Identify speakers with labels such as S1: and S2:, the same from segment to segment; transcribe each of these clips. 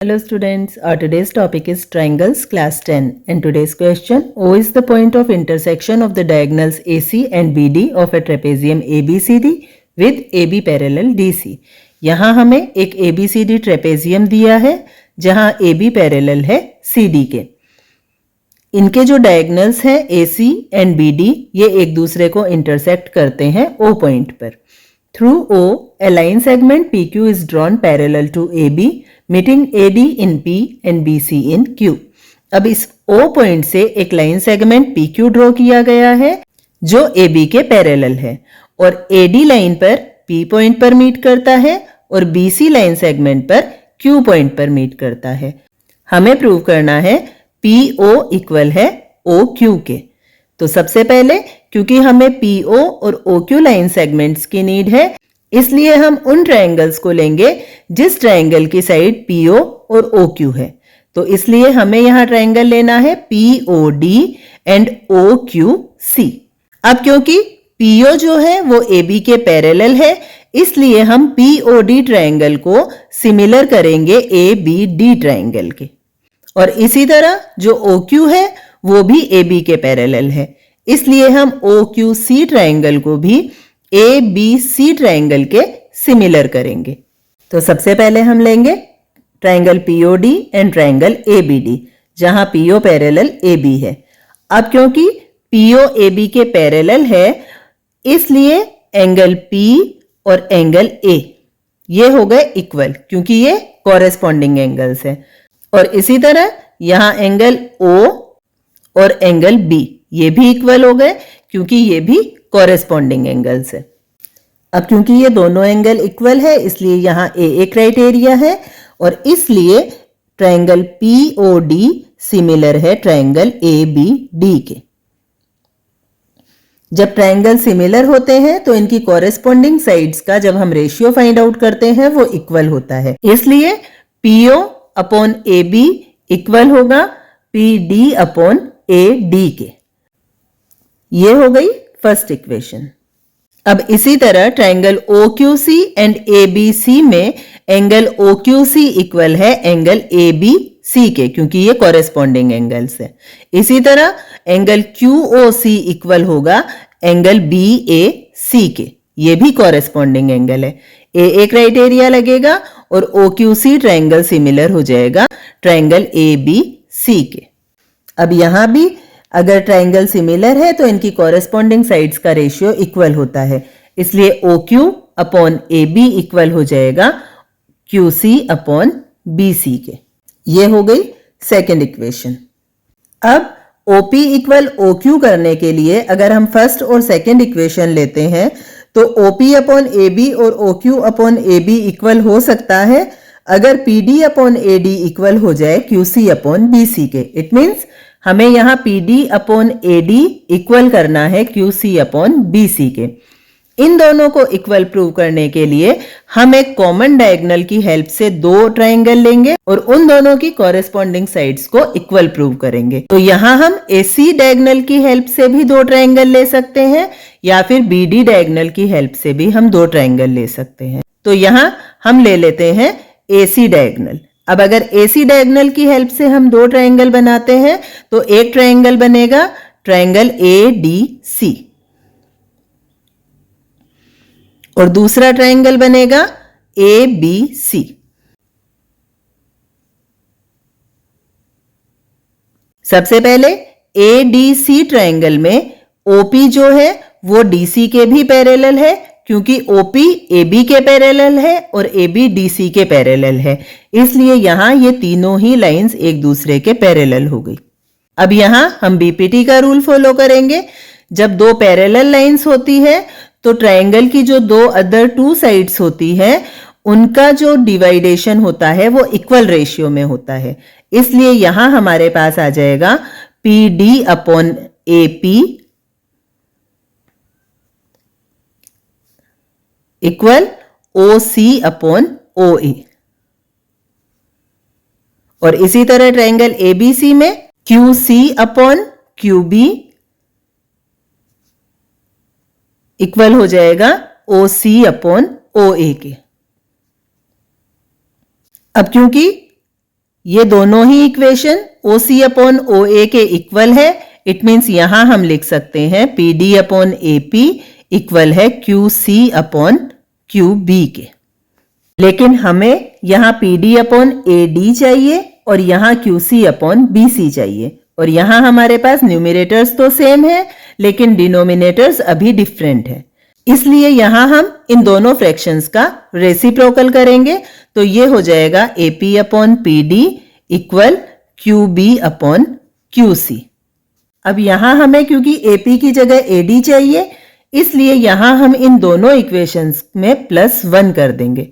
S1: Hello students, our today's topic is triangles class 10 and today's question, O is the point of intersection of the diagonals AC and BD of a trapezium ABCD with AB parallel DC। यहाँ हमें एक ABCD trapezium दिया है जहाँ AB parallel है CD के। इनके जो डायगनल्स हैं AC एंड BD ये एक दूसरे को इंटरसेक्ट करते हैं O पॉइंट पर। Through O, a line segment PQ is drawn parallel to AB, meeting AD in P and BC in Q। अब इस O पॉइंट से एक लाइन सेगमेंट PQ ड्रॉ किया गया है जो AB के पैरेलल है और AD लाइन पर P पॉइंट पर मीट करता है और BC लाइन सेगमेंट पर Q पॉइंट पर मीट करता है। हमें प्रूव करना है PO इक्वल है OQ के। तो सबसे पहले क्योंकि हमें PO और OQ लाइन सेगमेंट्स की नीड है इसलिए हम उन ट्रायंगल्स को लेंगे जिस ट्रायंगल की साइड PO और OQ है। तो इसलिए हमें यहाँ ट्रायंगल लेना है POD एंड OQC। अब क्योंकि PO जो है वो AB के पैरेलल है इसलिए हम POD ट्रायंगल को सिमिलर करेंगे ABD ट्रायंगल के और इसी तरह जो OQ है वो भी AB के पैरेलल है इसलिए हम OQC ट्रायंगल को भी ABC ट्रायंगल के सिमिलर करेंगे। तो सबसे पहले हम लेंगे triangle POD and triangle ABD जहां PO पैरेलल AB है। अब क्योंकि PO AB के पैरेलल है इसलिए एंगल P और एंगल A ये हो गए इक्वल क्योंकि ये कॉरेस्पॉन्डिंग एंगल्स हैं और इसी तरह यहां एंगल O और एंगल B ये भी इक्वल हो गए क्योंकि ये भी कॉरेस्पॉन्डिंग एंगल्स है। अब क्योंकि ये दोनों एंगल इक्वल है इसलिए यहाँ AA क्राइटेरिया है और इसलिए ट्रायंगल POD सिमिलर है ट्रायंगल ABD के। जब ट्रायंगल सिमिलर होते हैं तो इनकी कॉरेस्पॉन्डिंग साइड्स का जब हम रेशियो फाइंड आउट करते हैं वो इक्वल होता है इसलिए PO अपॉन AB इक्वल होगा PD अपॉन AD के। ये हो गई फर्स्ट इक्वेशन। अब इसी तरह ट्रायंगल OQC एंड ABC में एंगल OQC इक्वल है एंगल ABC के क्योंकि ये कॉरेस्पॉन्डिंग एंगल्स है। इसी तरह एंगल QOC इक्वल होगा एंगल BAC के, ये भी कॉरेस्पॉन्डिंग एंगल है। AA क्राइटेरिया लगेगा और OQC ट्रायंगल सिमिलर हो जाएगा ट्रायंगल ABC के। अब यहां भी अगर ट्रायंगल सिमिलर है तो इनकी कॉरेस्पॉन्डिंग साइड्स का रेशियो इक्वल होता है इसलिए OQ अपॉन AB इक्वल हो जाएगा QC अपॉन BC के। ये हो गई सेकेंड इक्वेशन। अब OP इक्वल OQ करने के लिए अगर हम फर्स्ट और सेकेंड इक्वेशन लेते हैं तो OP अपॉन AB और OQ अपॉन AB इक्वल हो सकता है अगर PD अपॉन AD इक्वल हो जाए QC अपॉन BC के। इट मीन्स हमें यहाँ PD अपॉन AD इक्वल करना है QC अपॉन BC के। इन दोनों को इक्वल प्रूव करने के लिए हम एक कॉमन डायगोनल की हेल्प से दो ट्रायंगल लेंगे और उन दोनों की कॉरेस्पॉन्डिंग साइड्स को इक्वल प्रूव करेंगे। तो यहाँ हम AC डायगोनल की हेल्प से भी दो ट्रायंगल ले सकते हैं या फिर BD डायगोनल की हेल्प से भी हम दो ट्रायंगल ले सकते हैं। तो यहाँ हम ले लेते हैं AC डायगोनल। अब अगर AC डायगोनल की हेल्प से हम दो ट्रायंगल बनाते हैं तो एक ट्रायंगल बनेगा ट्रायंगल ADC और दूसरा ट्रायंगल बनेगा ABC। सबसे पहले ADC ट्रायंगल में OP जो है वो DC के भी पैरेलल है क्योंकि OP AB के पैरेलल है और AB DC के पैरेलल है इसलिए यहां ये तीनों ही लाइंस एक दूसरे के पैरेलल हो गई। अब यहां हम BPT का रूल फॉलो करेंगे। जब दो पैरेलल लाइंस होती है तो ट्रायंगल की जो दो अदर टू साइड्स होती है उनका जो डिवाइडेशन होता है वो इक्वल रेशियो में होता है इसलिए यहां हमारे पास आ जाएगा PD upon AP equal OC upon OA और इसी तरह ट्रायंगल ABC में QC अपॉन QB इक्वल हो जाएगा OC अपॉन OA के। अब क्योंकि ये दोनों ही इक्वेशन OC अपॉन OA के इक्वल है। इट मीन्स यहां हम लिख सकते हैं PD अपॉन AP इक्वल है QC अपॉन QB के। लेकिन हमें यहां PD अपॉन AD चाहिए और यहां QC अपॉन BC चाहिए, और यहां हमारे पास न्यूमरेटर्स तो सेम है लेकिन डिनोमिनेटर्स अभी डिफरेंट है, इसलिए यहां हम इन दोनों फ्रैक्शंस का रेसिप्रोकल करेंगे। तो ये हो जाएगा AP upon PD equal QB upon QC। अब यहां हमें क्योंकि AP की जगह AD चाहिए, इसलिए यहां हम इन दोनों इक्वेशंस में +1 कर देंगे।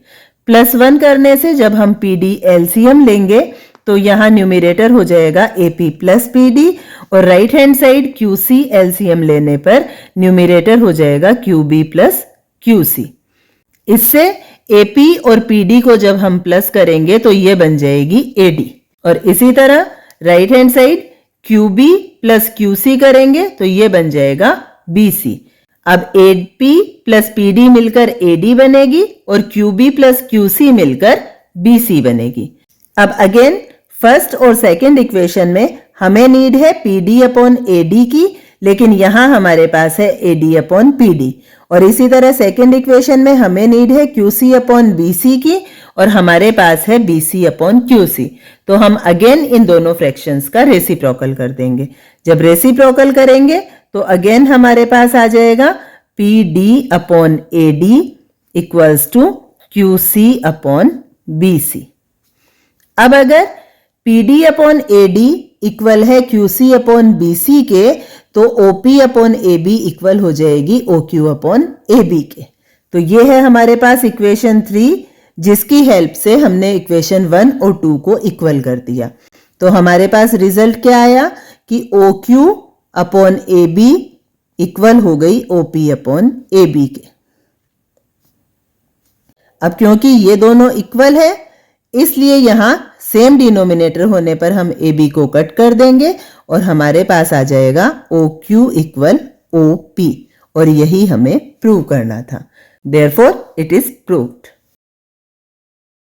S1: +1 करने से जब हम PD LCM लेंगे तो यहां न्यूमरेटर हो जाएगा AP प्लस PD और right hand side QC LCM लेने पर न्यूमरेटर हो जाएगा QB प्लस QC। इससे AP और PD को जब हम प्लस करेंगे तो ये बन जाएगी AD, और इसी तरह right hand side QB plus QC करेंगे तो ये बन जाएगा BC। अब AP प्लस PD मिलकर AD बनेगी और QB प्लस QC मिलकर BC बनेगी। अब अगेन फर्स्ट और सेकंड इक्वेशन में हमें नीड है PD अपॉन AD की, लेकिन यहां हमारे पास है AD अपॉन PD, और इसी तरह सेकंड इक्वेशन में हमें नीड है QC अपॉन BC की और हमारे पास है BC अपॉन QC। तो हम अगेन इन दोनों फ्रैक्शंस का रेसिप्रोकल कर देंगे। जब रेसिप्रोकल करेंगे तो अगेन हमारे पास आ जाएगा PD upon AD equals to QC upon BC। अब अगर PD अपॉन AD इक्वल है QC अपॉन BC के, तो OP अपॉन AB इक्वल हो जाएगी OQ अपॉन AB के। तो ये है हमारे पास इक्वेशन 3, जिसकी हेल्प से हमने इक्वेशन 1 और 2 को इक्वल कर दिया। तो हमारे पास रिजल्ट क्या आया कि OQ अपॉन AB इक्वल हो गई OP अपॉन AB के। अब क्योंकि ये दोनों इक्वल है, इसलिए यहां सेम डिनोमिनेटर होने पर हम AB को कट कर देंगे और हमारे पास आ जाएगा OQ इक्वल OP, और यही हमें प्रूव करना था। Therefore it is proved.